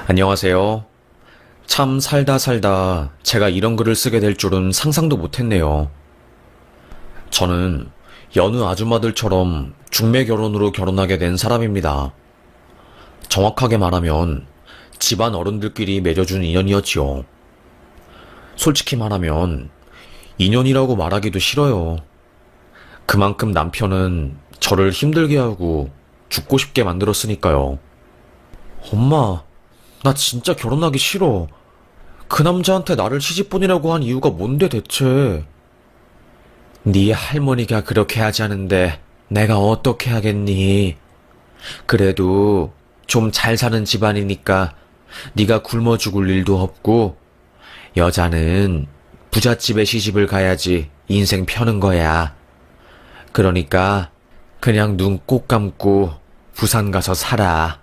안녕하세요. 참 살다 살다 제가 이런 글을 쓰게 될 줄은 상상도 못했네요. 저는 여느 아줌마들처럼 중매 결혼으로 결혼하게 된 사람입니다. 정확하게 말하면 집안 어른들끼리 맺어준 인연이었지요. 솔직히 말하면 인연이라고 말하기도 싫어요. 그만큼 남편은 저를 힘들게 하고 죽고 싶게 만들었으니까요. 엄마, 나 진짜 결혼하기 싫어. 그 남자한테 나를 시집보내라고 한 이유가 뭔데 대체? 네 할머니가 그렇게 하자는데 내가 어떻게 하겠니? 그래도 좀 잘 사는 집안이니까 네가 굶어 죽을 일도 없고 여자는 부잣집에 시집을 가야지 인생 펴는 거야. 그러니까 그냥 눈 꼭 감고 부산 가서 살아.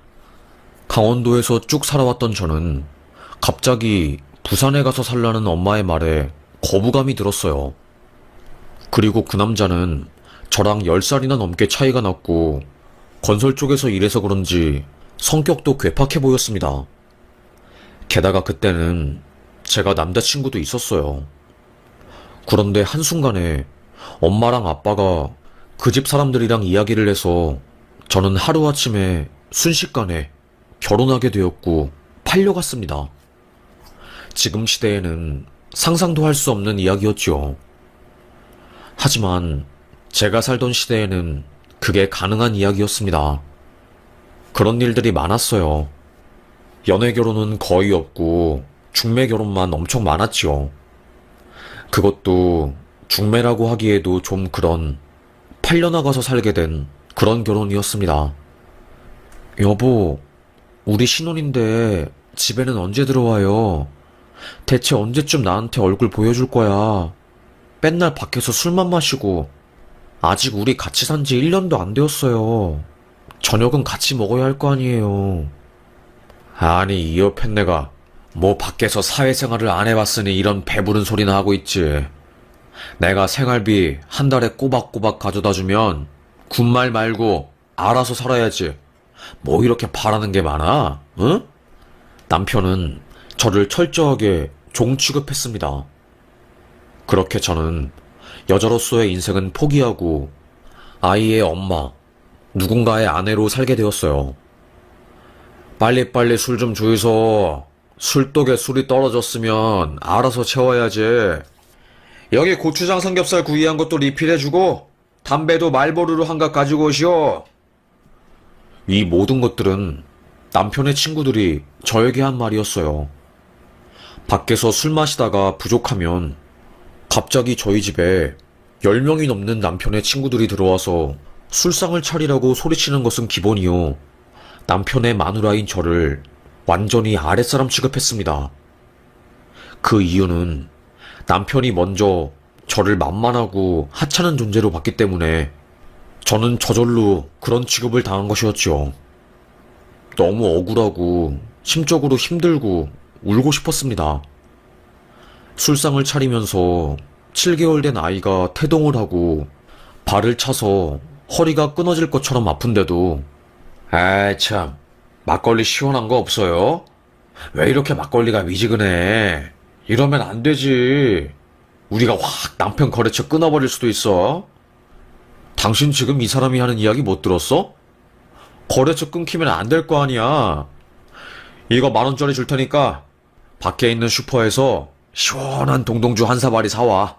강원도에서 쭉 살아왔던 저는 갑자기 부산에 가서 살라는 엄마의 말에 거부감이 들었어요. 그리고 그 남자는 저랑 10살이나 넘게 차이가 났고 건설 쪽에서 일해서 그런지 성격도 괴팍해 보였습니다. 게다가 그때는 제가 남자친구도 있었어요. 그런데 한순간에 엄마랑 아빠가 그 집 사람들이랑 이야기를 해서 저는 하루아침에 순식간에 결혼하게 되었고 팔려갔습니다. 지금 시대에는 상상도 할 수 없는 이야기였죠. 하지만 제가 살던 시대에는 그게 가능한 이야기였습니다. 그런 일들이 많았어요. 연애 결혼은 거의 없고 중매 결혼만 엄청 많았지요. 그것도 중매라고 하기에도 좀 그런 팔려나가서 살게 된 그런 결혼이었습니다. 여보, 우리 신혼인데 집에는 언제 들어와요? 대체 언제쯤 나한테 얼굴 보여줄 거야? 맨날 밖에서 술만 마시고 아직 우리 같이 산지 1년도 안 되었어요. 저녁은 같이 먹어야 할 거 아니에요. 아니 이 옆에 내가 뭐 밖에서 사회생활을 안 해봤으니 이런 배부른 소리나 하고 있지. 내가 생활비 한 달에 꼬박꼬박 가져다 주면 군말 말고 알아서 살아야지. 뭐 이렇게 바라는 게 많아? 응? 남편은 저를 철저하게 종 취급했습니다. 그렇게 저는 여자로서의 인생은 포기하고 아이의 엄마, 누군가의 아내로 살게 되었어요. 빨리빨리 술 좀 주이소. 술독에 술이 떨어졌으면 알아서 채워야지. 여기 고추장 삼겹살 구이한 것도 리필해주고 담배도 말보루로 한 갑 가지고 오시오. 이 모든 것들은 남편의 친구들이 저에게 한 말이었어요. 밖에서 술 마시다가 부족하면 갑자기 저희 집에 10명이 넘는 남편의 친구들이 들어와서 술상을 차리라고 소리치는 것은 기본이요. 남편의 마누라인 저를 완전히 아랫사람 취급했습니다. 그 이유는 남편이 먼저 저를 만만하고 하찮은 존재로 봤기 때문에 저는 저절로 그런 취급을 당한 것이었죠. 너무 억울하고 심적으로 힘들고 울고 싶었습니다. 술상을 차리면서 7개월 된 아이가 태동을 하고 발을 차서 허리가 끊어질 것처럼 아픈데도 아이 참 막걸리 시원한 거 없어요? 왜 이렇게 막걸리가 미지근해? 이러면 안 되지. 우리가 확 남편 거래처 끊어버릴 수도 있어. 당신 지금 이 사람이 하는 이야기 못 들었어? 거래처 끊기면 안 될 거 아니야. 이거 10,000원짜리 줄 테니까 밖에 있는 슈퍼에서 시원한 동동주 한 사발이 사와.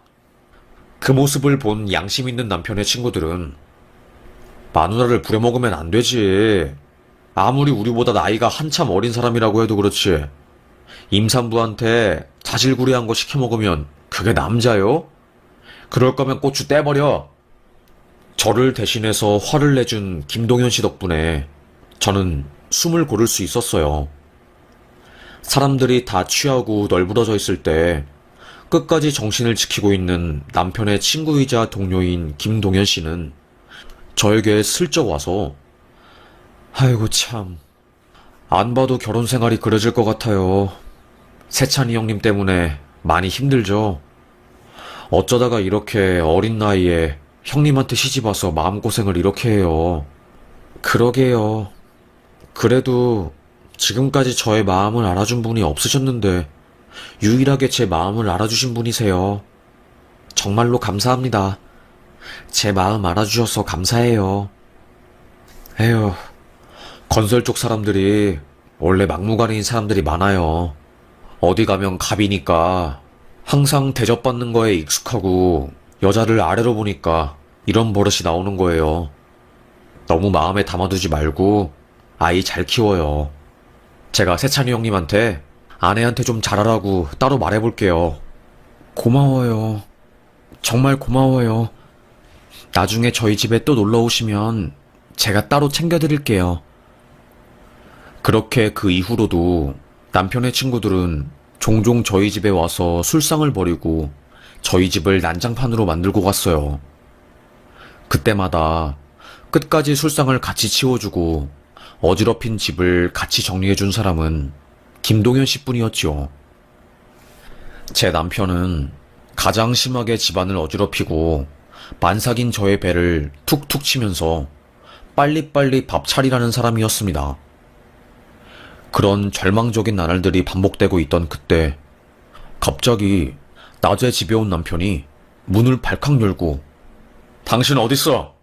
그 모습을 본 양심 있는 남편의 친구들은 마누라를 부려먹으면 안 되지. 아무리 우리보다 나이가 한참 어린 사람이라고 해도 그렇지. 임산부한테 자질구레한 거 시켜 먹으면 그게 남자요? 그럴 거면 고추 떼버려. 저를 대신해서 화를 내준 김동현 씨 덕분에 저는 숨을 고를 수 있었어요. 사람들이 다 취하고 널브러져 있을 때 끝까지 정신을 지키고 있는 남편의 친구이자 동료인 김동현 씨는 저에게 슬쩍 와서 아이고 참, 안 봐도 결혼 생활이 그려질 것 같아요. 세찬이 형님 때문에 많이 힘들죠. 어쩌다가 이렇게 어린 나이에 형님한테 시집 와서 마음고생을 이렇게 해요. 그러게요. 그래도 지금까지 저의 마음을 알아준 분이 없으셨는데 유일하게 제 마음을 알아주신 분이세요. 정말로 감사합니다. 제 마음 알아주셔서 감사해요. 에휴, 건설 쪽 사람들이 원래 막무가내인 사람들이 많아요. 어디 가면 갑이니까 항상 대접받는 거에 익숙하고 여자를 아래로 보니까 이런 버릇이 나오는 거예요. 너무 마음에 담아두지 말고 아이 잘 키워요. 제가 세찬이 형님한테 아내한테 좀 잘하라고 따로 말해볼게요. 고마워요. 정말 고마워요. 나중에 저희 집에 또 놀러 오시면 제가 따로 챙겨드릴게요. 그렇게 그 이후로도 남편의 친구들은 종종 저희 집에 와서 술상을 벌이고 저희 집을 난장판으로 만들고 갔어요. 그때마다 끝까지 술상을 같이 치워주고 어지럽힌 집을 같이 정리해준 사람은 김동현 씨뿐이었지요. 제 남편은 가장 심하게 집안을 어지럽히고 만삭인 저의 배를 툭툭 치면서 빨리빨리 밥 차리라는 사람이었습니다. 그런 절망적인 나날들이 반복되고 있던 그때 갑자기 낮에 집에 온 남편이 문을 발칵 열고 당신 어딨어?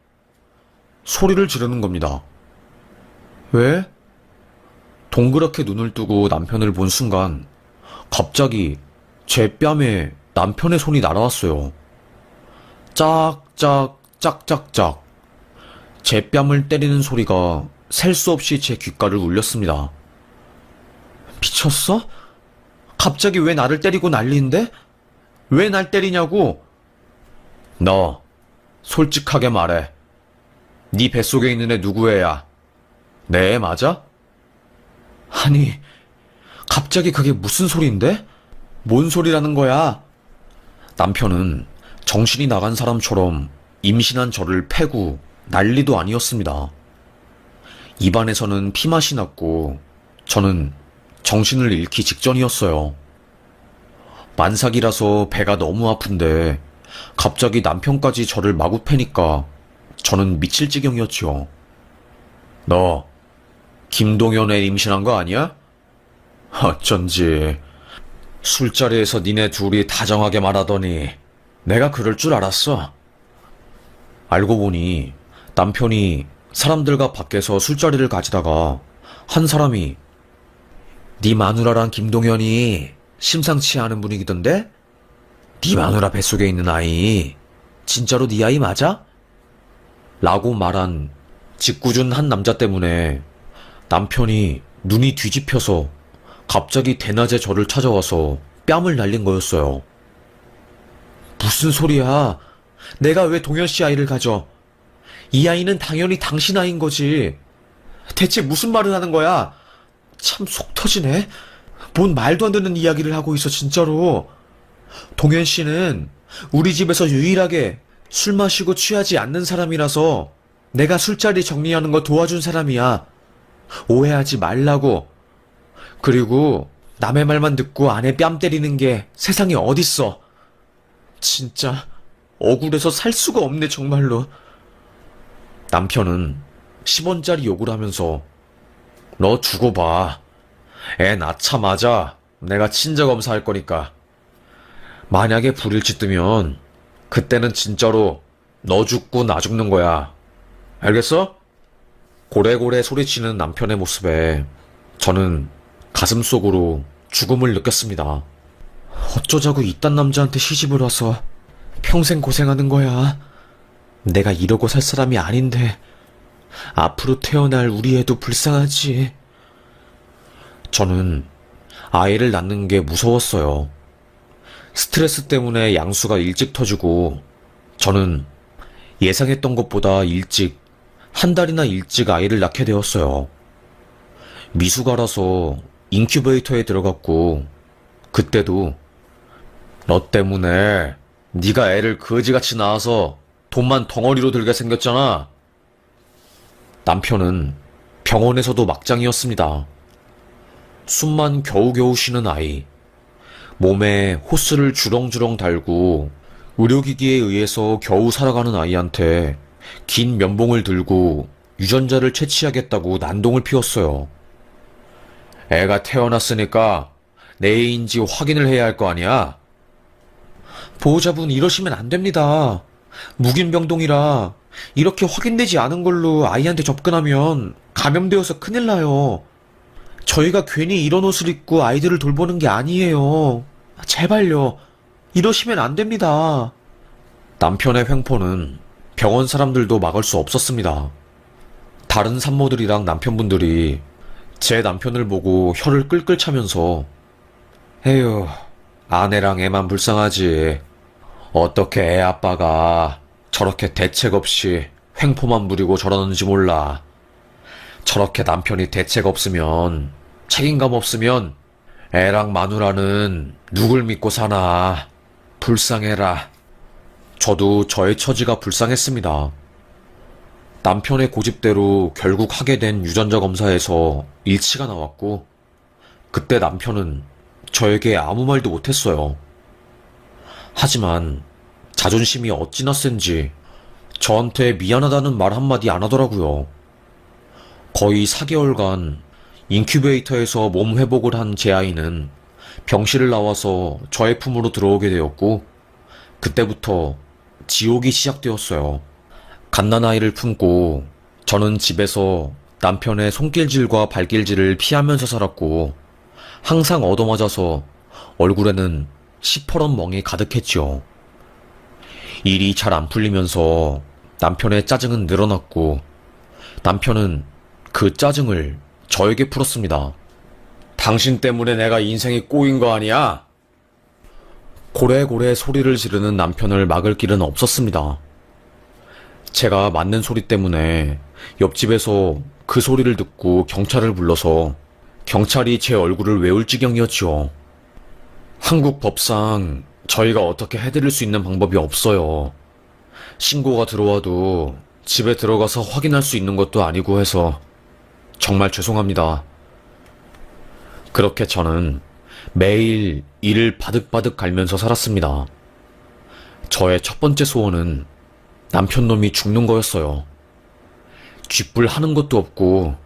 소리를 지르는 겁니다. 왜? 동그랗게 눈을 뜨고 남편을 본 순간 갑자기 제 뺨에 남편의 손이 날아왔어요. 짝짝 짝짝짝 제 뺨을 때리는 소리가 셀 수 없이 제 귓가를 울렸습니다. 미쳤어? 갑자기 왜 나를 때리고 난리인데? 왜 날 때리냐고? 너 솔직하게 말해. 네 뱃속에 있는 애 누구 애야? 내 애 맞아? 아니, 갑자기 그게 무슨 소리인데? 뭔 소리라는 거야? 남편은 정신이 나간 사람처럼 임신한 저를 패고 난리도 아니었습니다. 입안에서는 피맛이 났고 저는 정신을 잃기 직전이었어요. 만삭이라서 배가 너무 아픈데 갑자기 남편까지 저를 마구 패니까 저는 미칠 지경이었죠. 너 김동현애 임신한 거 아니야? 어쩐지 술자리에서 니네 둘이 다정하게 말하더니 내가 그럴 줄 알았어. 알고 보니 남편이 사람들과 밖에서 술자리를 가지다가 한 사람이 네 마누라랑 김동현이 심상치 않은 분위기던데? 네 마누라 뱃속에 있는 아이 진짜로 네 아이 맞아? 라고 말한 짓궂은 한 남자 때문에 남편이 눈이 뒤집혀서 갑자기 대낮에 저를 찾아와서 뺨을 날린 거였어요. 무슨 소리야? 내가 왜 동현 씨 아이를 가져? 이 아이는 당연히 당신 아이인 거지. 대체 무슨 말을 하는 거야? 참 속 터지네. 뭔 말도 안 되는 이야기를 하고 있어 진짜로. 동현 씨는 우리 집에서 유일하게 술 마시고 취하지 않는 사람이라서 내가 술자리 정리하는 거 도와준 사람이야. 오해하지 말라고. 그리고 남의 말만 듣고 아내 뺨 때리는 게 세상에 어딨어. 진짜 억울해서 살 수가 없네 정말로. 남편은 10원짜리 욕을 하면서 너 두고 봐. 애 낳자마자 내가 친자검사할 거니까. 만약에 불일치 뜨면 그때는 진짜로 너 죽고 나 죽는 거야. 알겠어? 고래고래 소리치는 남편의 모습에 저는 가슴속으로 죽음을 느꼈습니다. 어쩌자고 이딴 남자한테 시집을 와서 평생 고생하는 거야. 내가 이러고 살 사람이 아닌데 앞으로 태어날 우리 애도 불쌍하지. 저는 아이를 낳는 게 무서웠어요. 스트레스 때문에 양수가 일찍 터지고 저는 예상했던 것보다 일찍, 한 달이나 일찍 아이를 낳게 되었어요. 미숙아라서 인큐베이터에 들어갔고 그때도 너 때문에 네가 애를 거지같이 낳아서 돈만 덩어리로 들게 생겼잖아. 남편은 병원에서도 막장이었습니다. 숨만 겨우겨우 쉬는 아이, 몸에 호스를 주렁주렁 달고 의료기기에 의해서 겨우 살아가는 아이한테 긴 면봉을 들고 유전자를 채취하겠다고 난동을 피웠어요. 애가 태어났으니까 내 애인지 확인을 해야 할 거 아니야? 보호자분 이러시면 안 됩니다. 묵인병동이라 이렇게 확인되지 않은 걸로 아이한테 접근하면 감염되어서 큰일 나요. 저희가 괜히 이런 옷을 입고 아이들을 돌보는 게 아니에요. 제발요. 이러시면 안 됩니다. 남편의 횡포는 병원 사람들도 막을 수 없었습니다. 다른 산모들이랑 남편분들이 제 남편을 보고 혀를 끌끌 차면서 에휴, 아내랑 애만 불쌍하지. 어떻게 애 아빠가 저렇게 대책 없이 횡포만 부리고 저러는지 몰라. 저렇게 남편이 대책 없으면, 책임감 없으면 애랑 마누라는 누굴 믿고 사나. 불쌍해라. 저도 저의 처지가 불쌍했습니다. 남편의 고집대로 결국 하게 된 유전자 검사에서 일치가 나왔고, 그때 남편은 저에게 아무 말도 못했어요. 하지만 자존심이 어찌나 센지 저한테 미안하다는 말 한마디 안 하더라고요. 거의 4개월간 인큐베이터에서 몸 회복을 한 제 아이는 병실을 나와서 저의 품으로 들어오게 되었고, 그때부터 지옥이 시작되었어요. 갓난아이를 품고 저는 집에서 남편의 손길질과 발길질을 피하면서 살았고, 항상 얻어맞아서 얼굴에는 시퍼런 멍이 가득했지요. 일이 잘 안 풀리면서 남편의 짜증은 늘어났고, 남편은 그 짜증을 저에게 풀었습니다. 당신 때문에 내가 인생이 꼬인 거 아니야? 고래고래 소리를 지르는 남편을 막을 길은 없었습니다. 제가 맞는 소리 때문에 옆집에서 그 소리를 듣고 경찰을 불러서 경찰이 제 얼굴을 외울 지경이었지요. 한국 법상 저희가 어떻게 해드릴 수 있는 방법이 없어요. 신고가 들어와도 집에 들어가서 확인할 수 있는 것도 아니고 해서 정말 죄송합니다. 그렇게 저는 매일 이를 바득바득 갈면서 살았습니다. 저의 첫 번째 소원은 남편놈이 죽는 거였어요. 쥐뿔 하는 것도 없고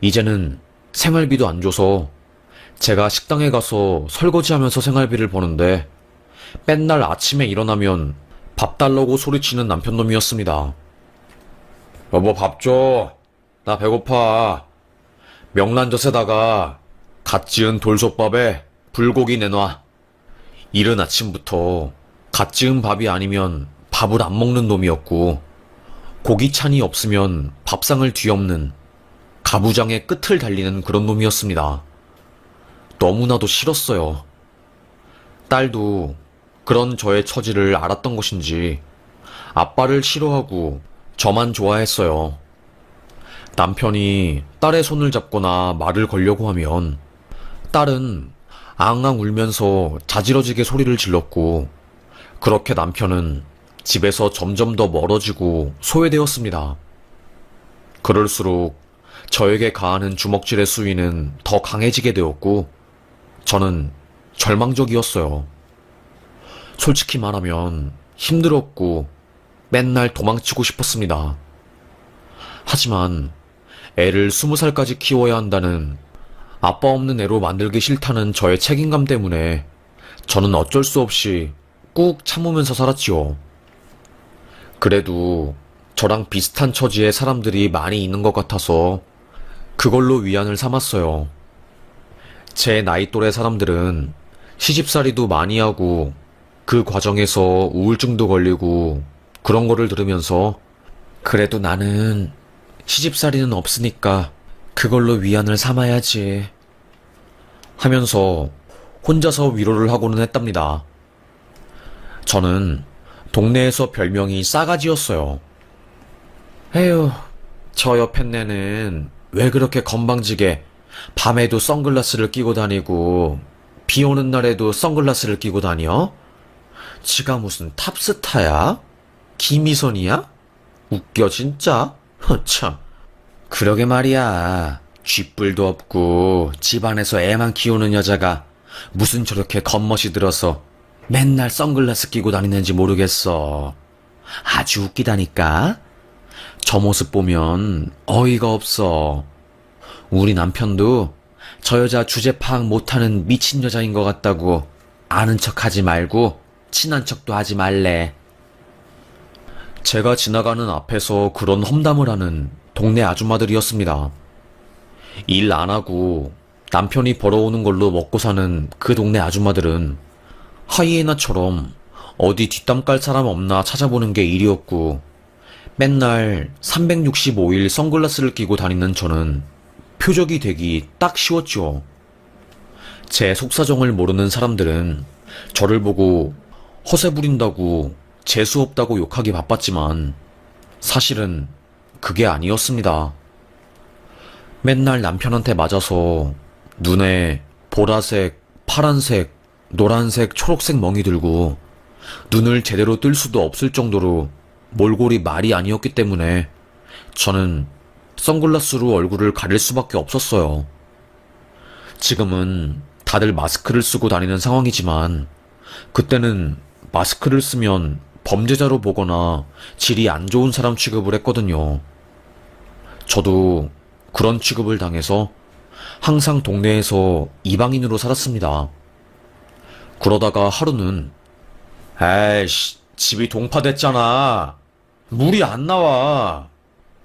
이제는 생활비도 안 줘서 제가 식당에 가서 설거지하면서 생활비를 버는데 맨날 아침에 일어나면 밥 달라고 소리치는 남편놈이었습니다. 여보, 밥 줘. 나 배고파. 명란젓에다가 갓 지은 돌솥밥에 불고기 내놔. 이른 아침부터 갓 지은 밥이 아니면 밥을 안 먹는 놈이었고, 고기찬이 없으면 밥상을 뒤엎는 가부장의 끝을 달리는 그런 놈이었습니다. 너무나도 싫었어요. 딸도 그런 저의 처지를 알았던 것인지 아빠를 싫어하고 저만 좋아했어요. 남편이 딸의 손을 잡거나 말을 걸려고 하면 딸은 앙앙 울면서 자지러지게 소리를 질렀고, 그렇게 남편은 집에서 점점 더 멀어지고 소외되었습니다. 그럴수록 저에게 가하는 주먹질의 수위는 더 강해지게 되었고, 저는 절망적이었어요. 솔직히 말하면 힘들었고 맨날 도망치고 싶었습니다. 하지만 애를 20살까지 키워야 한다는, 아빠 없는 애로 만들기 싫다는 저의 책임감 때문에 저는 어쩔 수 없이 꾹 참으면서 살았지요. 그래도 저랑 비슷한 처지의 사람들이 많이 있는 것 같아서 그걸로 위안을 삼았어요. 제 나이 또래 사람들은 시집살이도 많이 하고 그 과정에서 우울증도 걸리고 그런 거를 들으면서 그래도 나는 시집살이는 없으니까 그걸로 위안을 삼아야지 하면서 혼자서 위로를 하고는 했답니다. 저는 동네에서 별명이 싸가지였어요. 에휴, 저 옆에 네는 왜 그렇게 건방지게 밤에도 선글라스를 끼고 다니고 비 오는 날에도 선글라스를 끼고 다녀? 지가 무슨 탑스타야? 김희선이야? 웃겨 진짜? 참. 그러게 말이야. 쥐뿔도 없고 집안에서 애만 키우는 여자가 무슨 저렇게 겉멋이 들어서 맨날 선글라스 끼고 다니는지 모르겠어. 아주 웃기다니까. 저 모습 보면 어이가 없어. 우리 남편도 저 여자 주제 파악 못하는 미친 여자인 것 같다고 아는 척 하지 말고 친한 척도 하지 말래. 제가 지나가는 앞에서 그런 험담을 하는 동네 아줌마들이었습니다. 일 안 하고 남편이 벌어오는 걸로 먹고 사는 그 동네 아줌마들은 하이에나처럼 어디 뒷담 깔 사람 없나 찾아보는 게 일이었고, 맨날 365일 선글라스를 끼고 다니는 저는 표적이 되기 딱 쉬웠죠. 제 속사정을 모르는 사람들은 저를 보고 허세 부린다고 재수 없다고 욕하기 바빴지만 사실은 그게 아니었습니다. 맨날 남편한테 맞아서 눈에 보라색, 파란색, 노란색, 초록색 멍이 들고 눈을 제대로 뜰 수도 없을 정도로 몰골이 말이 아니었기 때문에 저는 선글라스로 얼굴을 가릴 수밖에 없었어요. 지금은 다들 마스크를 쓰고 다니는 상황이지만 그때는 마스크를 쓰면 범죄자로 보거나 질이 안 좋은 사람 취급을 했거든요. 저도 그런 취급을 당해서 항상 동네에서 이방인으로 살았습니다. 그러다가 하루는 에이씨, 집이 동파됐잖아. 물이 안 나와.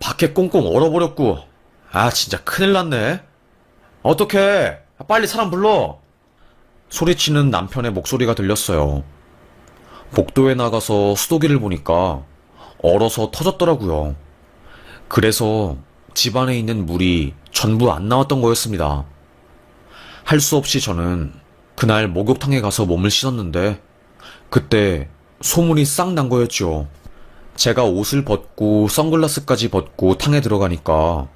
밖에 꽁꽁 얼어버렸고. 아, 진짜 큰일 났네. 어떡해. 빨리 사람 불러. 소리치는 남편의 목소리가 들렸어요. 복도에 나가서 수도기를 보니까 얼어서 터졌더라고요. 그래서 집 안에 있는 물이 전부 안 나왔던 거였습니다. 할 수 없이 저는 그날 목욕탕에 가서 몸을 씻었는데 그때 소문이 싹 난 거였죠. 제가 옷을 벗고 선글라스까지 벗고 탕에 들어가니까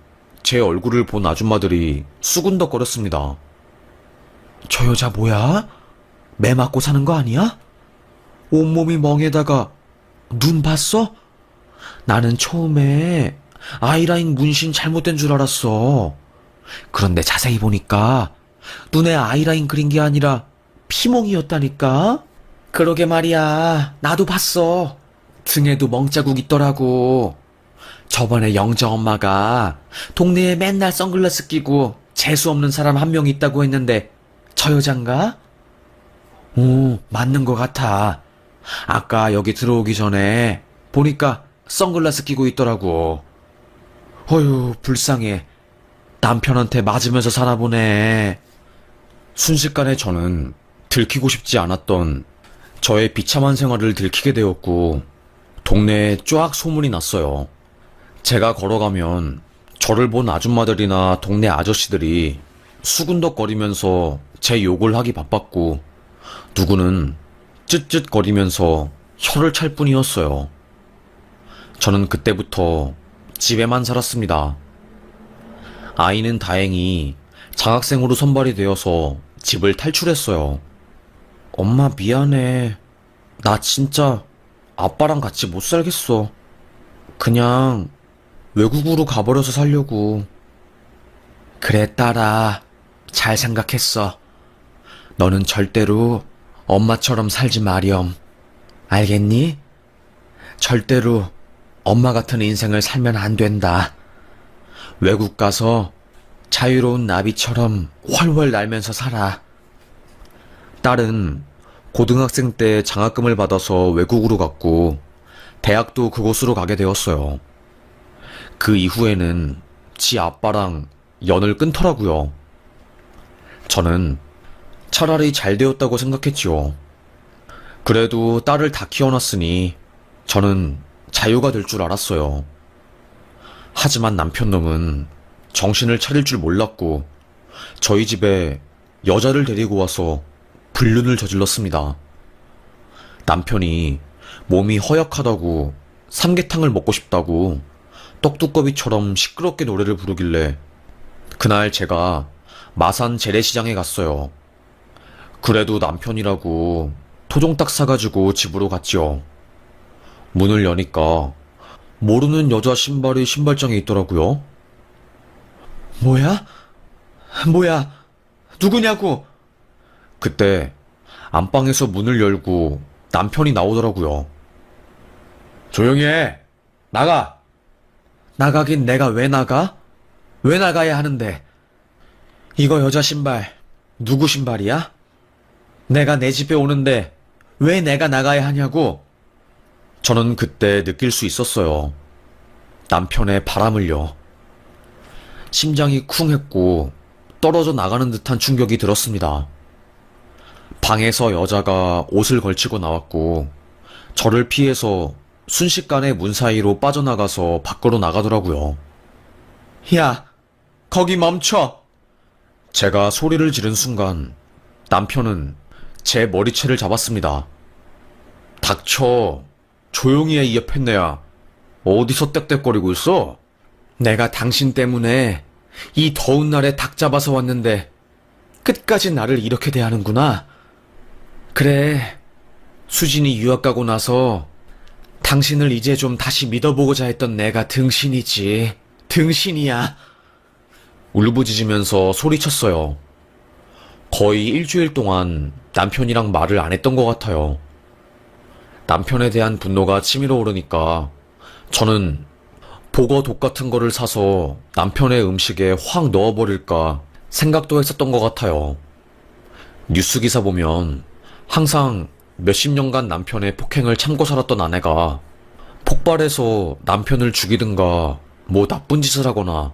제 얼굴을 본 아줌마들이 수군덕거렸습니다. 저 여자 뭐야? 매 맞고 사는 거 아니야? 온몸이 멍에다가 눈 봤어? 나는 처음에 아이라인 문신 잘못된 줄 알았어. 그런데 자세히 보니까 눈에 아이라인 그린 게 아니라 피멍이었다니까? 그러게 말이야. 나도 봤어. 등에도 멍자국 있더라고. 저번에 영정 엄마가 동네에 맨날 선글라스 끼고 재수없는 사람 한 명 있다고 했는데 저 여잔가? 오, 맞는 것 같아. 아까 여기 들어오기 전에 보니까 선글라스 끼고 있더라고. 어휴, 불쌍해. 남편한테 맞으면서 살아보네. 순식간에 저는 들키고 싶지 않았던 저의 비참한 생활을 들키게 되었고 동네에 쫙 소문이 났어요. 제가 걸어가면 저를 본 아줌마들이나 동네 아저씨들이 수군덕거리면서 제 욕을 하기 바빴고 누구는 쯧쯧거리면서 혀를 찰 뿐이었어요. 저는 그때부터 집에만 살았습니다. 아이는 다행히 장학생으로 선발이 되어서 집을 탈출했어요. 엄마 미안해. 나 진짜 아빠랑 같이 못 살겠어. 그냥 외국으로 가버려서 살려고. 그래, 딸아. 잘 생각했어. 너는 절대로 엄마처럼 살지 마렴. 알겠니? 절대로 엄마 같은 인생을 살면 안 된다. 외국 가서 자유로운 나비처럼 훨훨 날면서 살아. 딸은 고등학생 때 장학금을 받아서 외국으로 갔고 대학도 그곳으로 가게 되었어요. 그 이후에는 지 아빠랑 연을 끊더라고요. 저는 차라리 잘 되었다고 생각했지요. 그래도 딸을 다 키워놨으니 저는 자유가 될 줄 알았어요. 하지만 남편놈은 정신을 차릴 줄 몰랐고 저희 집에 여자를 데리고 와서 불륜을 저질렀습니다. 남편이 몸이 허약하다고 삼계탕을 먹고 싶다고 떡두꺼비처럼 시끄럽게 노래를 부르길래 그날 제가 마산 재래시장에 갔어요. 그래도 남편이라고 토종닭 사가지고 집으로 갔지요. 문을 여니까 모르는 여자 신발이 신발장에 있더라고요. 뭐야? 뭐야? 누구냐고? 그때 안방에서 문을 열고 남편이 나오더라고요. 조용히 해. 나가. 나가긴 내가 왜 나가? 왜 나가야 하는데? 이거 여자 신발, 누구 신발이야? 내가 내 집에 오는데 왜 내가 나가야 하냐고? 저는 그때 느낄 수 있었어요. 남편의 바람을요. 심장이 쿵 했고 떨어져 나가는 듯한 충격이 들었습니다. 방에서 여자가 옷을 걸치고 나왔고 저를 피해서 순식간에 문 사이로 빠져나가서 밖으로 나가더라고요. 야, 거기 멈춰! 제가 소리를 지른 순간 남편은 제 머리채를 잡았습니다. 닥쳐. 조용히 해, 이 옆에 내야. 어디서 떽떽거리고 있어? 내가 당신 때문에 이 더운 날에 닭 잡아서 왔는데 끝까지 나를 이렇게 대하는구나. 그래, 수진이 유학 가고 나서 당신을 이제 좀 다시 믿어보고자 했던 내가 등신이지. 등신이야. 울부짖으면서 소리쳤어요. 거의 일주일 동안 남편이랑 말을 안 했던 것 같아요. 남편에 대한 분노가 치밀어 오르니까 저는 보거 독 같은 거를 사서 남편의 음식에 확 넣어버릴까 생각도 했었던 것 같아요. 뉴스 기사 보면 항상 몇십 년간 남편의 폭행을 참고 살았던 아내가 폭발해서 남편을 죽이든가 뭐 나쁜 짓을 하거나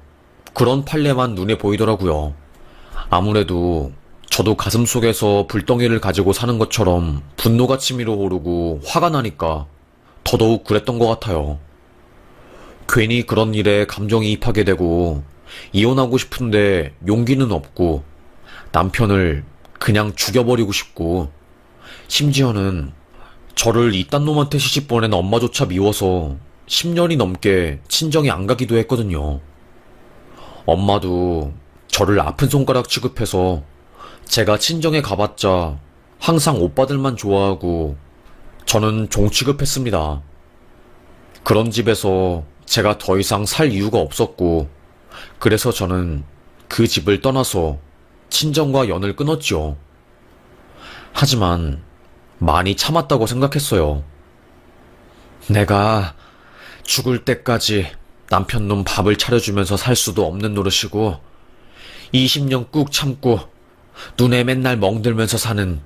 그런 판례만 눈에 보이더라고요. 아무래도 저도 가슴속에서 불덩이를 가지고 사는 것처럼 분노가 치밀어 오르고 화가 나니까 더더욱 그랬던 것 같아요. 괜히 그런 일에 감정이입하게 되고 이혼하고 싶은데 용기는 없고 남편을 그냥 죽여버리고 싶고 심지어는 저를 이딴 놈한테 시집 보낸 엄마조차 미워서 10년이 넘게 친정에 안 가기도 했거든요. 엄마도 저를 아픈 손가락 취급해서 제가 친정에 가봤자 항상 오빠들만 좋아하고 저는 종 취급했습니다. 그런 집에서 제가 더 이상 살 이유가 없었고 그래서 저는 그 집을 떠나서 친정과 연을 끊었죠. 하지만 많이 참았다고 생각했어요. 내가 죽을 때까지 남편 놈 밥을 차려주면서 살 수도 없는 노릇이고 20년 꾹 참고 눈에 맨날 멍들면서 사는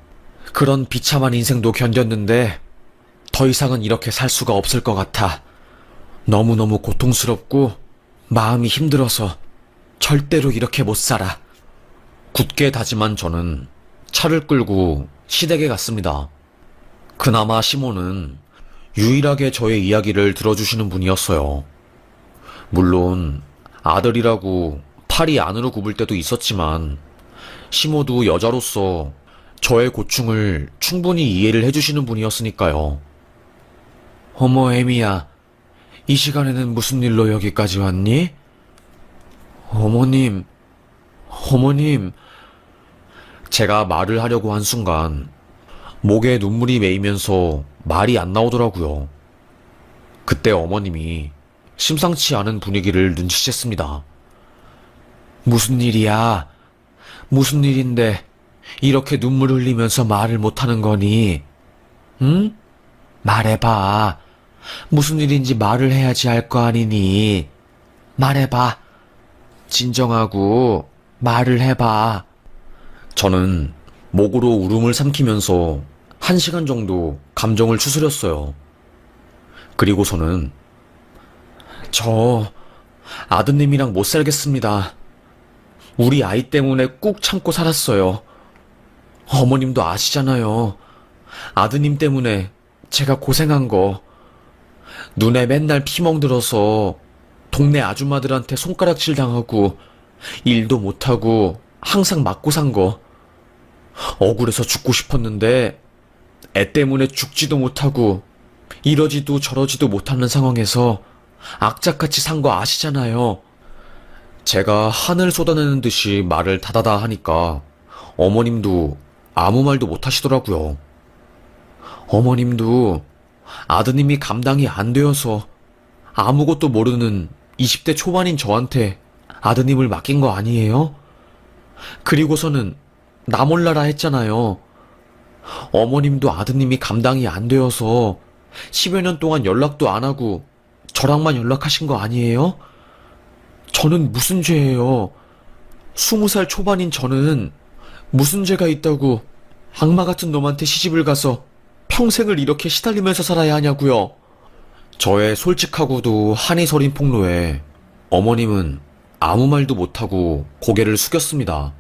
그런 비참한 인생도 견뎠는데 더 이상은 이렇게 살 수가 없을 것 같아. 너무너무 고통스럽고 마음이 힘들어서 절대로 이렇게 못 살아. 굳게 다짐한 저는 차를 끌고 시댁에 갔습니다. 그나마 시모는 유일하게 저의 이야기를 들어주시는 분이었어요. 물론 아들이라고 팔이 안으로 굽을 때도 있었지만 시모도 여자로서 저의 고충을 충분히 이해를 해주시는 분이었으니까요. 어머 애미야, 이 시간에는 무슨 일로 여기까지 왔니? 어머님, 어머님. 제가 말을 하려고 한 순간 목에 눈물이 메이면서 말이 안 나오더라고요. 그때 어머님이 심상치 않은 분위기를 눈치챘습니다. 무슨 일이야? 무슨 일인데 이렇게 눈물 흘리면서 말을 못하는 거니? 응? 말해봐. 무슨 일인지 말을 해야지 알 거 아니니? 말해봐. 진정하고 말을 해봐. 저는 목으로 울음을 삼키면서 1시간 정도 감정을 추스렸어요. 그리고서는 저 아드님이랑 못 살겠습니다. 우리 아이 때문에 꾹 참고 살았어요. 어머님도 아시잖아요. 아드님 때문에 제가 고생한 거. 눈에 맨날 피멍 들어서 동네 아줌마들한테 손가락질 당하고 일도 못하고 항상 맞고 산 거. 억울해서 죽고 싶었는데 애 때문에 죽지도 못하고 이러지도 저러지도 못하는 상황에서 악착같이 산 거 아시잖아요. 제가 한을 쏟아내는 듯이 말을 다다다 하니까 어머님도 아무 말도 못 하시더라고요. 어머님도 아드님이 감당이 안 되어서 아무것도 모르는 20대 초반인 저한테 아드님을 맡긴 거 아니에요? 그리고서는 나 몰라라 했잖아요. 어머님도 아드님이 감당이 안 되어서 10여 년 동안 연락도 안 하고 저랑만 연락하신 거 아니에요? 저는 무슨 죄예요? 20살 초반인 저는 무슨 죄가 있다고 악마 같은 놈한테 시집을 가서 평생을 이렇게 시달리면서 살아야 하냐고요. 저의 솔직하고도 한이 서린 폭로에 어머님은 아무 말도 못하고 고개를 숙였습니다.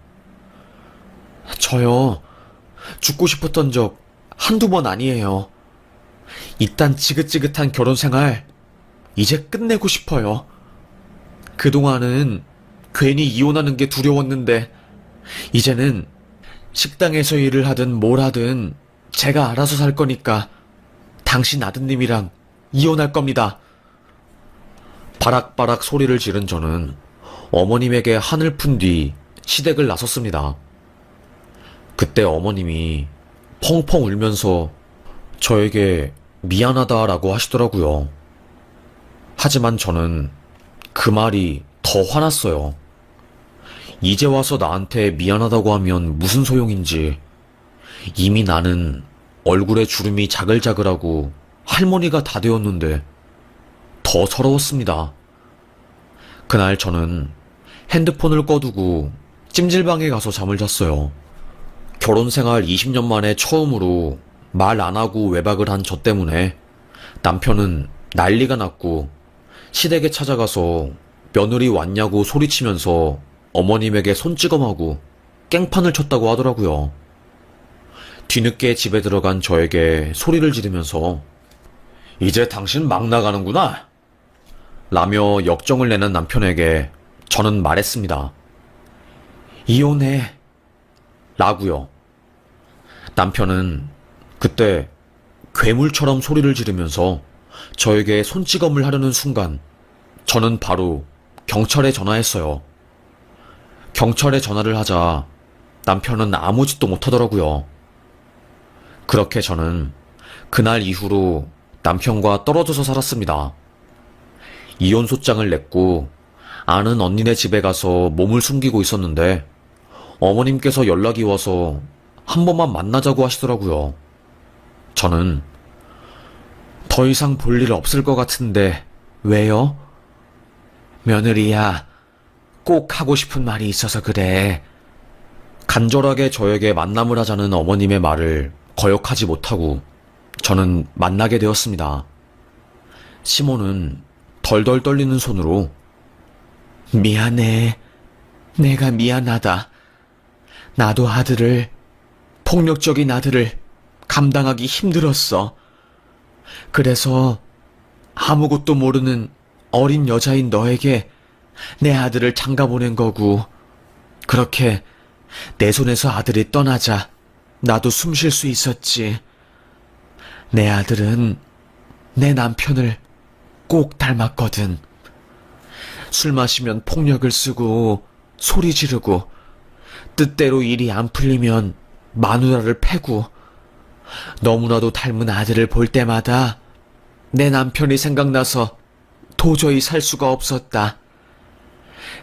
저요, 죽고 싶었던 적 한두 번 아니에요. 이딴 지긋지긋한 결혼 생활, 이제 끝내고 싶어요. 그동안은 괜히 이혼하는 게 두려웠는데, 이제는 식당에서 일을 하든 뭘 하든 제가 알아서 살 거니까 당신 아드님이랑 이혼할 겁니다. 바락바락 소리를 지른 저는 어머님에게 한을 푼 뒤 시댁을 나섰습니다. 그때 어머님이 펑펑 울면서 저에게 미안하다라고 하시더라고요. 하지만 저는 그 말이 더 화났어요. 이제 와서 나한테 미안하다고 하면 무슨 소용인지. 이미 나는 얼굴에 주름이 자글자글하고 할머니가 다 되었는데 더 서러웠습니다. 그날 저는 핸드폰을 꺼두고 찜질방에 가서 잠을 잤어요. 결혼생활 20년 만에 처음으로 말 안 하고 외박을 한 저 때문에 남편은 난리가 났고 시댁에 찾아가서 며느리 왔냐고 소리치면서 어머님에게 손찌검하고 깽판을 쳤다고 하더라고요. 뒤늦게 집에 들어간 저에게 소리를 지르면서 이제 당신 막 나가는구나 라며 역정을 내는 남편에게 저는 말했습니다. 이혼해 라고요. 남편은 그때 괴물처럼 소리를 지르면서 저에게 손찌검을 하려는 순간 저는 바로 경찰에 전화했어요. 경찰에 전화를 하자 남편은 아무 짓도 못하더라고요. 그렇게 저는 그날 이후로 남편과 떨어져서 살았습니다. 이혼 소장을 냈고 아는 언니네 집에 가서 몸을 숨기고 있었는데 어머님께서 연락이 와서 한 번만 만나자고 하시더라고요. 저는 더 이상 볼 일 없을 것 같은데 왜요? 며느리야, 꼭 하고 싶은 말이 있어서 그래. 간절하게 저에게 만남을 하자는 어머님의 말을 거역하지 못하고 저는 만나게 되었습니다. 시모는 덜덜 떨리는 손으로 미안해. 내가 미안하다. 나도 폭력적인 아들을 감당하기 힘들었어. 그래서 아무것도 모르는 어린 여자인 너에게 내 아들을 장가 보낸 거고, 그렇게 내 손에서 아들이 떠나자 나도 숨 쉴 수 있었지. 내 아들은 내 남편을 꼭 닮았거든. 술 마시면 폭력을 쓰고 소리 지르고 뜻대로 일이 안 풀리면 마누라를 패고 너무나도 닮은 아들을 볼 때마다 내 남편이 생각나서 도저히 살 수가 없었다.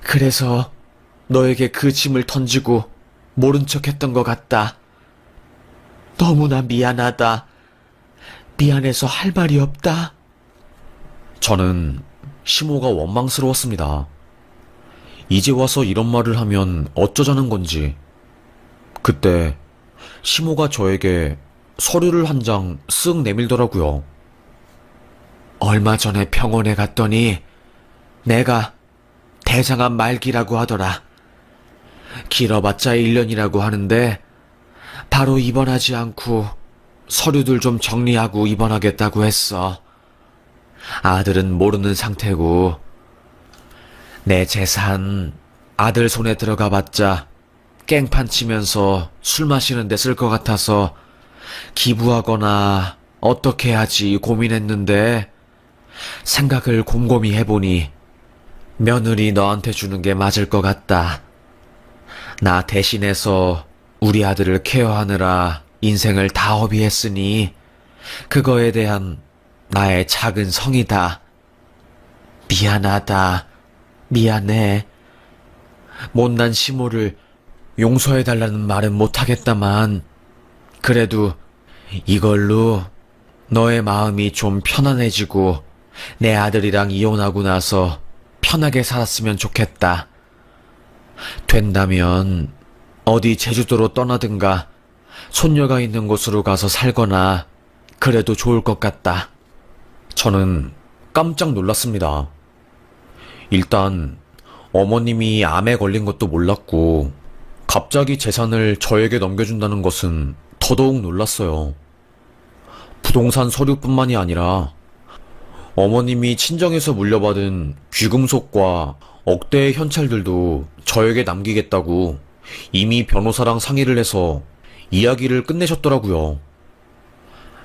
그래서 너에게 그 짐을 던지고 모른 척했던 것 같다. 너무나 미안하다. 미안해서 할 말이 없다. 저는 시모가 원망스러웠습니다. 이제 와서 이런 말을 하면 어쩌자는 건지. 그때 시모가 저에게 서류를 한 장 쓱 내밀더라고요. 얼마 전에 병원에 갔더니 내가 대장암 말기라고 하더라. 길어봤자 1년이라고 하는데 바로 입원하지 않고 서류들 좀 정리하고 입원하겠다고 했어. 아들은 모르는 상태고 내 재산 아들 손에 들어가봤자 깽판 치면서 술 마시는 데 쓸 것 같아서 기부하거나 어떻게 해야지 고민했는데 생각을 곰곰이 해보니 며느리 너한테 주는 게 맞을 것 같다. 나 대신해서 우리 아들을 케어하느라 인생을 다 허비했으니 그거에 대한 나의 작은 성의다. 미안하다. 미안해. 못난 시모를 용서해달라는 말은 못하겠다만 그래도 이걸로 너의 마음이 좀 편안해지고 내 아들이랑 이혼하고 나서 편하게 살았으면 좋겠다. 된다면 어디 제주도로 떠나든가 손녀가 있는 곳으로 가서 살거나 그래도 좋을 것 같다. 저는 깜짝 놀랐습니다. 일단 어머님이 암에 걸린 것도 몰랐고 갑자기 재산을 저에게 넘겨준다는 것은 더더욱 놀랐어요. 부동산 서류뿐만이 아니라 어머님이 친정에서 물려받은 귀금속과 억대의 현찰들도 저에게 남기겠다고 이미 변호사랑 상의를 해서 이야기를 끝내셨더라고요.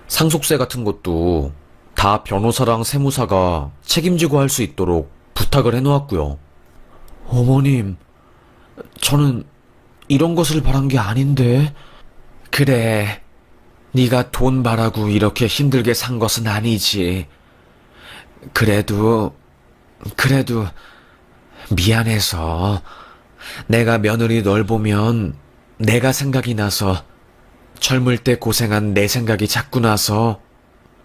상속세 같은 것도 다 변호사랑 세무사가 책임지고 할 수 있도록 부탁을 해놓았고요. 어머님, 저는 이런 것을 바란 게 아닌데. 그래, 네가 돈 바라고 이렇게 힘들게 산 것은 아니지. 그래도 미안해서 내가 며느리 널 보면 내가 생각이 나서 젊을 때 고생한 내 생각이 자꾸 나서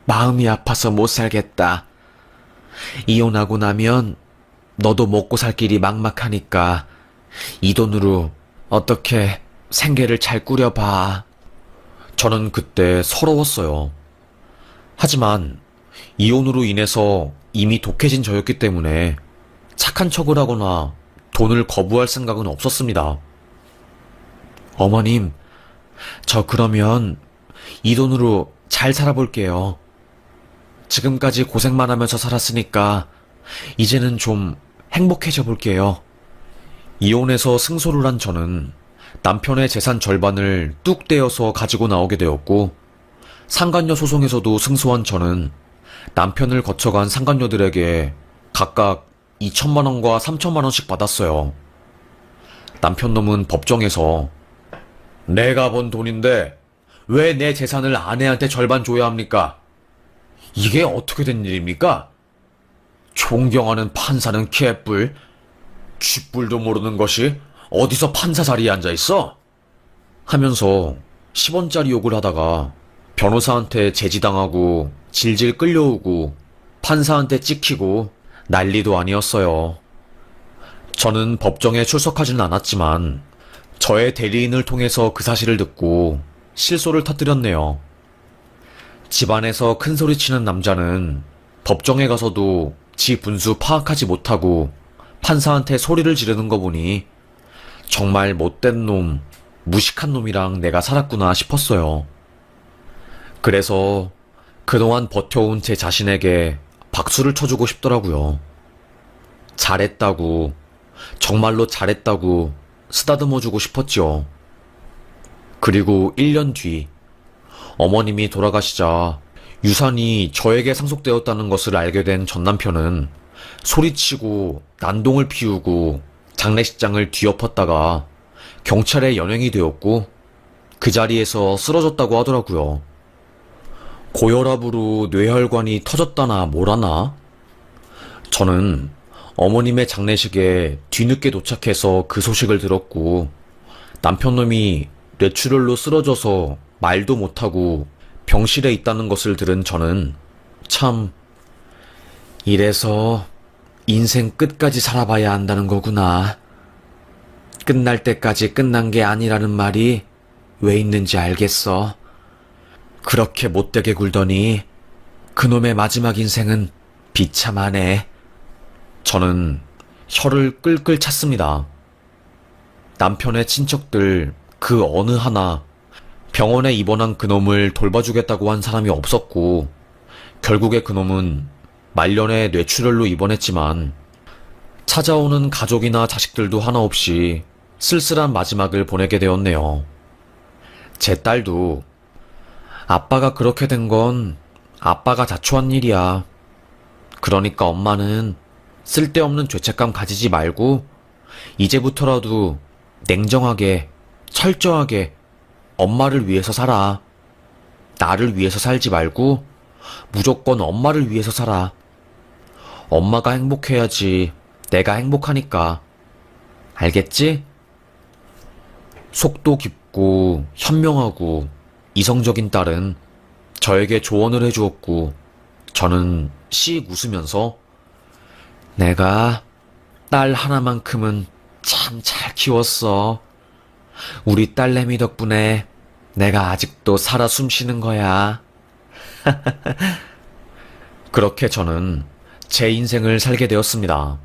마음이 아파서 못 살겠다. 이혼하고 나면 너도 먹고 살 길이 막막하니까 이 돈으로 어떻게 생계를 잘 꾸려봐. 저는 그때 서러웠어요. 하지만 이혼으로 인해서 이미 독해진 저였기 때문에 착한 척을 하거나 돈을 거부할 생각은 없었습니다. 어머님, 저 그러면 이 돈으로 잘 살아볼게요. 지금까지 고생만 하면서 살았으니까 이제는 좀 행복해져 볼게요. 이혼해서 승소를 한 저는 남편의 재산 절반을 뚝 떼어서 가지고 나오게 되었고, 상간녀 소송에서도 승소한 저는 남편을 거쳐간 상간녀들에게 각각 2천만 원과 3천만 원씩 받았어요. 남편 놈은 법정에서 내가 번 돈인데 왜 내 재산을 아내한테 절반 줘야 합니까? 이게 어떻게 된 일입니까? 존경하는 판사는 개뿔, 쥐뿔도 모르는 것이 어디서 판사 자리에 앉아있어? 하면서 10원짜리 욕을 하다가 변호사한테 제지당하고 질질 끌려오고 판사한테 찍히고 난리도 아니었어요. 저는 법정에 출석하지는 않았지만 저의 대리인을 통해서 그 사실을 듣고 실소를 터뜨렸네요. 집안에서 큰소리치는 남자는 법정에 가서도 지 분수 파악하지 못하고 판사한테 소리를 지르는 거 보니 정말 못된 놈, 무식한 놈이랑 내가 살았구나 싶었어요. 그래서 그동안 버텨온 제 자신에게 박수를 쳐주고 싶더라고요. 잘했다고, 정말로 잘했다고 쓰다듬어주고 싶었죠. 그리고 1년 뒤 어머님이 돌아가시자 유산이 저에게 상속되었다는 것을 알게 된 전 남편은 소리치고 난동을 피우고 장례식장을 뒤엎었다가 경찰에 연행이 되었고 그 자리에서 쓰러졌다고 하더라고요. 고혈압으로 뇌혈관이 터졌다나 뭐라나? 저는 어머님의 장례식에 뒤늦게 도착해서 그 소식을 들었고 남편놈이 뇌출혈로 쓰러져서 말도 못하고 병실에 있다는 것을 들은 저는 참, 이래서 인생 끝까지 살아봐야 한다는 거구나. 끝날 때까지 끝난 게 아니라는 말이 왜 있는지 알겠어. 그렇게 못되게 굴더니 그놈의 마지막 인생은 비참하네. 저는 혀를 끌끌 찼습니다. 남편의 친척들 그 어느 하나 병원에 입원한 그놈을 돌봐주겠다고 한 사람이 없었고 결국에 그놈은 말년에 뇌출혈로 입원했지만 찾아오는 가족이나 자식들도 하나 없이 쓸쓸한 마지막을 보내게 되었네요. 제 딸도 아빠가 그렇게 된 건 아빠가 자초한 일이야. 그러니까 엄마는 쓸데없는 죄책감 가지지 말고 이제부터라도 냉정하게, 철저하게 엄마를 위해서 살아. 나를 위해서 살지 말고 무조건 엄마를 위해서 살아. 엄마가 행복해야지 내가 행복하니까. 알겠지? 속도 깊고 현명하고 이성적인 딸은 저에게 조언을 해주었고 저는 씩 웃으면서 내가 딸 하나만큼은 참 잘 키웠어. 우리 딸내미 덕분에 내가 아직도 살아 숨쉬는 거야. 그렇게 저는 제 인생을 살게 되었습니다.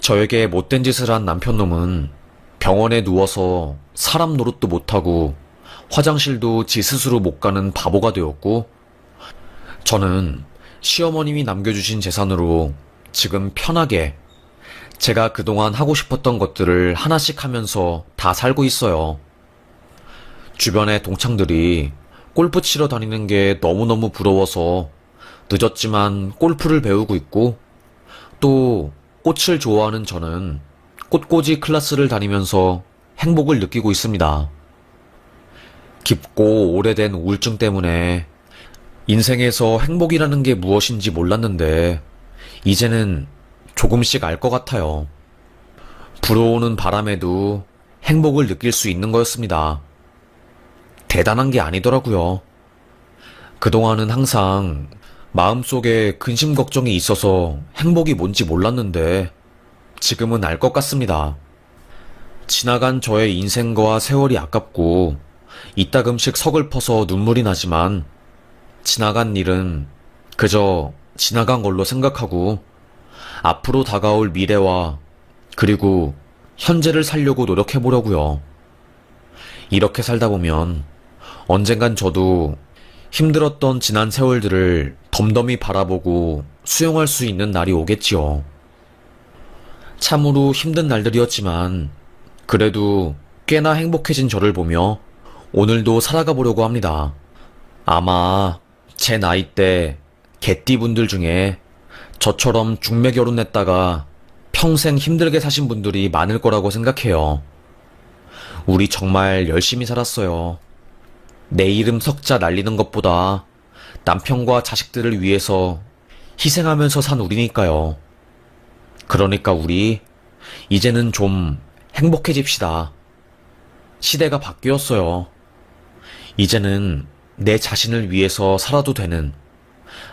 저에게 못된 짓을 한 남편놈은 병원에 누워서 사람 노릇도 못하고 화장실도 지 스스로 못 가는 바보가 되었고, 저는 시어머님이 남겨주신 재산으로 지금 편하게 제가 그동안 하고 싶었던 것들을 하나씩 하면서 다 살고 있어요. 주변의 동창들이 골프 치러 다니는 게 너무너무 부러워서 늦었지만 골프를 배우고 있고, 또 꽃을 좋아하는 저는 꽃꽂이 클래스를 다니면서 행복을 느끼고 있습니다. 깊고 오래된 우울증 때문에 인생에서 행복이라는 게 무엇인지 몰랐는데 이제는 조금씩 알 것 같아요. 불어오는 바람에도 행복을 느낄 수 있는 거였습니다. 대단한 게 아니더라고요. 그동안은 항상 마음속에 근심 걱정이 있어서 행복이 뭔지 몰랐는데 지금은 알 것 같습니다. 지나간 저의 인생과 세월이 아깝고 이따금씩 서글퍼서 눈물이 나지만 지나간 일은 그저 지나간 걸로 생각하고 앞으로 다가올 미래와 그리고 현재를 살려고 노력해보려고요. 이렇게 살다 보면 언젠간 저도 힘들었던 지난 세월들을 덤덤히 바라보고 수용할 수 있는 날이 오겠지요. 참으로 힘든 날들이었지만 그래도 꽤나 행복해진 저를 보며 오늘도 살아가 보려고 합니다. 아마 제 나이 때 개띠분들 중에 저처럼 중매 결혼했다가 평생 힘들게 사신 분들이 많을 거라고 생각해요. 우리 정말 열심히 살았어요. 내 이름 석자 날리는 것보다 남편과 자식들을 위해서 희생하면서 산 우리니까요. 그러니까 우리 이제는 좀 행복해집시다. 시대가 바뀌었어요. 이제는 내 자신을 위해서 살아도 되는,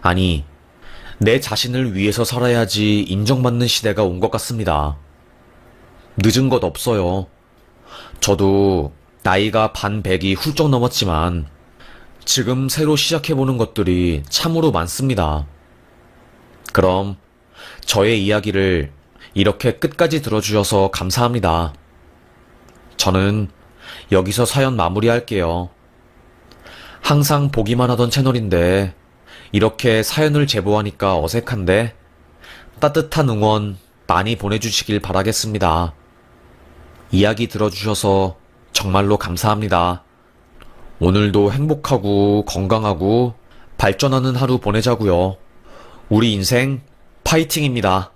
아니, 내 자신을 위해서 살아야지 인정받는 시대가 온 것 같습니다. 늦은 것 없어요. 저도 나이가 반백이 훌쩍 넘었지만 지금 새로 시작해보는 것들이 참으로 많습니다. 그럼 저의 이야기를 이렇게 끝까지 들어주셔서 감사합니다. 저는 여기서 사연 마무리할게요. 항상 보기만 하던 채널인데 이렇게 사연을 제보하니까 어색한데 따뜻한 응원 많이 보내주시길 바라겠습니다. 이야기 들어주셔서 정말로 감사합니다. 오늘도 행복하고 건강하고 발전하는 하루 보내자고요. 우리 인생 파이팅입니다.